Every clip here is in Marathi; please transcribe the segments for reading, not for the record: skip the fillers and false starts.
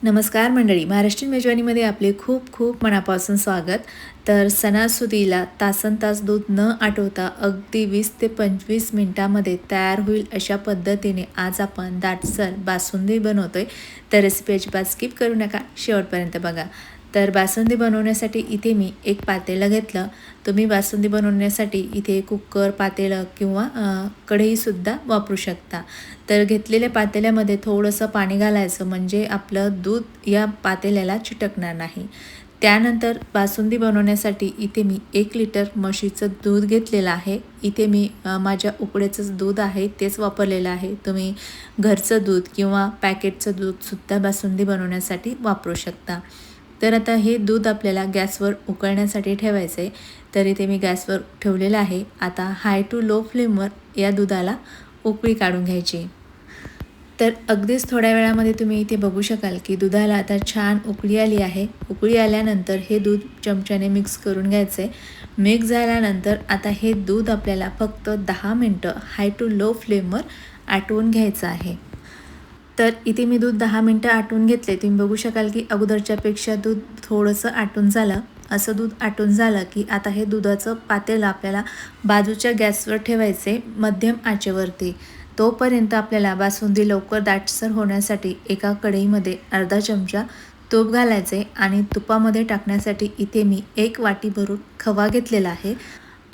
नमस्कार मंडळी, महाराष्ट्रीयन मेजवानीमध्ये आपले खूप खूप मनापासून स्वागत. तर सणासुदीला तासनतास दूध न आटवता अगदी 20 ते 25 मिनटामध्ये तयार होईल अशा पद्धतीने आज आपण दाटसर बासुंदी बनवतोय. तर रेसिपी अजिबात स्किप करू नका, शेवटपर्यंत बघा. तर बासुंदी बनवण्यासाठी इथे मी एक पातेलं घेतलं. तुम्ही बासुंदी बनवण्यासाठी इथे कुकर, पातेलं किंवा कढईसुद्धा वापरू शकता. तर घेतलेल्या पातेल्यामध्ये थोडंसं पाणी घालायचं, म्हणजे आपलं दूध या पातेल्याला चिटकणार नाही. त्यानंतर बासुंदी बनवण्यासाठी इथे मी 1 लिटर म्हशीचं दूध घेतलेलं आहे. इथे मी माझ्या उकड्याचंच दूध आहे तेच वापरलेलं आहे. तुम्ही घरचं दूध किंवा पॅकेटचं दूधसुद्धा बासुंदी बनवण्यासाठी वापरू शकता. तर आता हे दूध आपल्याला गॅसवर उकळण्यासाठी ठेवायचं आहे. तर इथे मी गॅसवर ठेवलेलं आहे. आता हाय टू लो फ्लेमवर या दुधाला उकळी काढून घ्यायची. तर अगदीच थोड्या वेळामध्ये तुम्ही इथे बघू शकाल की दुधाला आता छान उकळी आली आहे. उकळी आल्यानंतर हे दूध चमच्याने मिक्स करून घ्यायचं आहे. मिक्स झाल्यानंतर आता हे दूध आपल्याला फक्त 10 मिनटं हाय टू लो फ्लेमवर आटवून घ्यायचं आहे. तर इथे मी दूध 10 मिनटं आटवून घेतले. तुम्ही बघू शकाल की अगोदरच्यापेक्षा दूध थोडंसं आटून झालं. असं दूध आटून झालं की आता हे दुधाचं पातेलं आपल्याला बाजूच्या गॅसवर ठेवायचे मध्यम आचेवरती. तोपर्यंत आपल्याला बासुंदी लवकर दाटसर होण्यासाठी एका कढईमध्ये अर्धा चमचा तूप घालायचे आणि तुपामध्ये टाकण्यासाठी इथे मी 1 वाटी भरून खवा घेतलेला आहे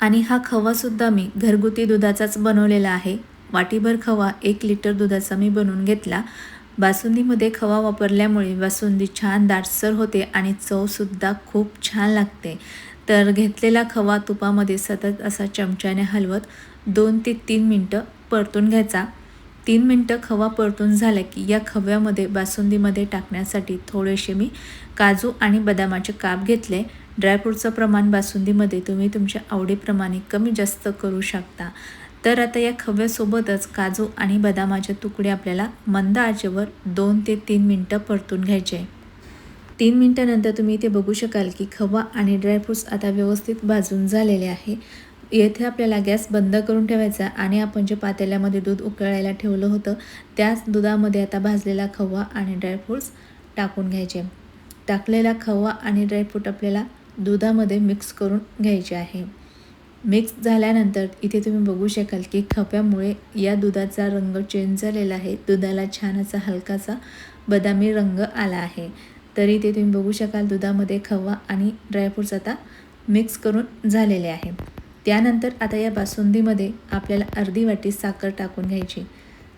आणि हा खवासुद्धा मी घरगुती दुधाचाच बनवलेला आहे. वाटीभर खवा 1 लिटर दुधाचा मी बनवून घेतला. बासुंदीमध्ये खवा वापरल्यामुळे बासुंदी छान दाटसर होते आणि चवसुद्धा खूप छान लागते. तर घेतलेला खवा तुपामध्ये सतत असा चमच्याने हलवत 2 ते 3 मिनटं परतून घ्यायचा. 3 मिनटं खवा परतून झाला की या खव्यामध्ये बासुंदीमध्ये टाकण्यासाठी थोडेसे मी काजू आणि बदामाचे काप घेतले. ड्रायफ्रूटचं प्रमाण बासुंदीमध्ये तुम्ही तुमच्या आवडीप्रमाणे कमी जास्त करू शकता. तर आता या खव्यासोबतच काजू आणि बदामाचे तुकडे आपल्याला मंद आचेवर 2 ते 3 मिनटं परतून घ्यायचे. 3 मिनटानंतर तुम्ही इथे बघू शकाल की खवा आणि ड्रायफ्रूट्स आता व्यवस्थित भाजून झालेले आहे. येथे आपल्याला गॅस बंद करून ठेवायचा आणि आपण जे पातेल्यामध्ये दूध उकळायला ठेवलं होतं त्याच दुधामध्ये आता भाजलेला खवा आणि ड्रायफ्रूट्स टाकून घ्यायचे. टाकलेला खवा आणि ड्रायफ्रूट आपल्याला दुधामध्ये मिक्स करून घ्यायचे आहे. मिक्स झाल्यानंतर इथे तुम्ही बघू शकाल की खव्यामुळे या दुधाचा रंग चेंज झालेला आहे. दुधाला छान असा हलकासा बदामी रंग आला आहे. तर इथे तुम्ही बघू शकाल दुधामध्ये खवा आणि ड्रायफ्रूट्स आता मिक्स करून झालेले आहे. त्यानंतर आता या बासुंदीमध्ये आपल्याला अर्धी वाटी साखर टाकून घ्यायची.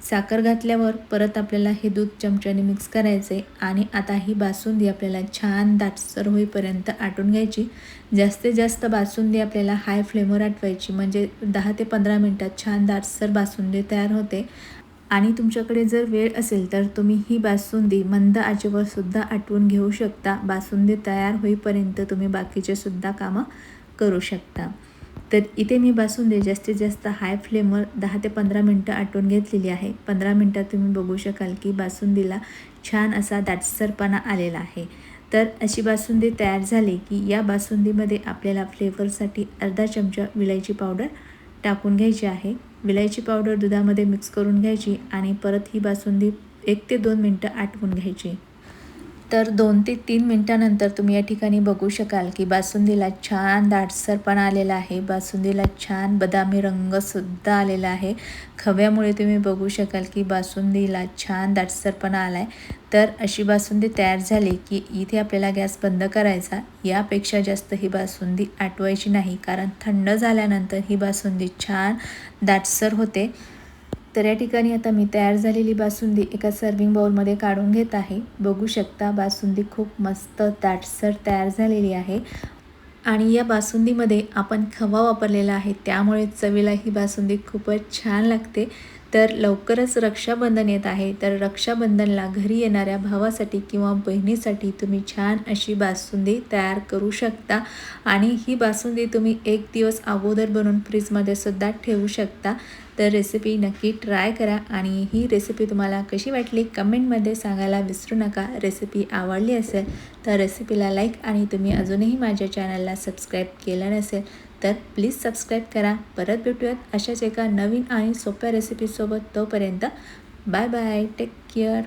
साखर घातल्यावर परत आपल्याला हे दूध चमच्याने मिक्स करायचे आणि आता ही बासुंदी आपल्याला छान दाटसर होईपर्यंत आटून घ्यायची. जास्तीत जास्त बासुंदी आपल्याला हाय फ्लेमवर आटवायची, म्हणजे 10 ते 15 मिनटात छान दाटसर बासुंदी तयार होते. आणि तुमच्याकडे जर वेळ असेल तर तुम्ही ही बासुंदी मंद आचेवर सुद्धा आटवून घेऊ शकता. बासुंदी तयार होईपर्यंत तुम्ही बाकीचे सुद्धा कामं करू शकता. तर इथे मी बासुंदी जास्तीत जास्त हाय फ्लेमवर 10 ते 15 मिनटं आटवून घेतलेली आहे. 15 मिनटात तुम्ही बघू शकाल की बासुंदीला छान असा दाटसरपणा आलेला आहे. तर अशी बासुंदी तयार झाली की या बासुंदीमध्ये आपल्याला फ्लेवरसाठी अर्धा चमचा विलायची पावडर टाकून घ्यायची आहे. विलायची पावडर दुधामध्ये मिक्स करून घ्यायची आणि परत ही बासुंदी 1 ते 2 मिनटं आटवून घ्यायची. तर 2 ते 3 मिनटानंतर तुम्ही या ठिकाणी बघू शकाल की बासुंदीला छान दाटसरपणा आलेला आहे. बासुंदीला छान बदामी रंगसुद्धा आलेला आहे. खव्यामुळे तुम्ही बघू शकाल की बासुंदीला छान दाटसरपणा आला आहे. तर अशी बासुंदी तयार झाली की इथे आपल्याला गॅस बंद करायचा. यापेक्षा जास्त ही बासुंदी आटवायची नाही, कारण थंड झाल्यानंतर ही बासुंदी छान दाटसर होते. तर या ठिकाणी आता मी तयार झालेली बासुंदी एका सर्विंग बाउलमध्ये काढून घेत आहे. बघू शकता बासुंदी खूप मस्त दाटसर तयार झालेली आहे आणि या बासुंदीमध्ये आपण खवा वापरलेला आहे, त्यामुळे चवीला ही बासुंदी खूपच छान लागते. तर लवकरच रक्षाबंधन येत आहे. तर रक्षाबंधनला घरी येणाऱ्या भावासाठी किंवा बहिणीसाठी तुम्ही छान अशी बासुंदी तयार करू शकता आणि ही बासुंदी तुम्ही 1 दिवस अगोदर बनवून फ्रीजमध्ये सुद्धा ठेवू शकता. तर रेसिपी नक्की ट्राय करा आणि ही रेसिपी तुम्हाला कशी वाटली कमेंटमध्ये सांगायला विसरू नका. रेसिपी आवडली असेल तर रेसिपीला लाईक आणि तुम्ही अजूनही माझ्या चॅनलला सबस्क्राईब केलं नसेल तर प्लीज सबस्क्राईब करा. परत भेटूयात अशाच एका नवीन आणि सोप्या रेसिपीसोबत. तोपर्यंत बाय बाय, टेक केअर.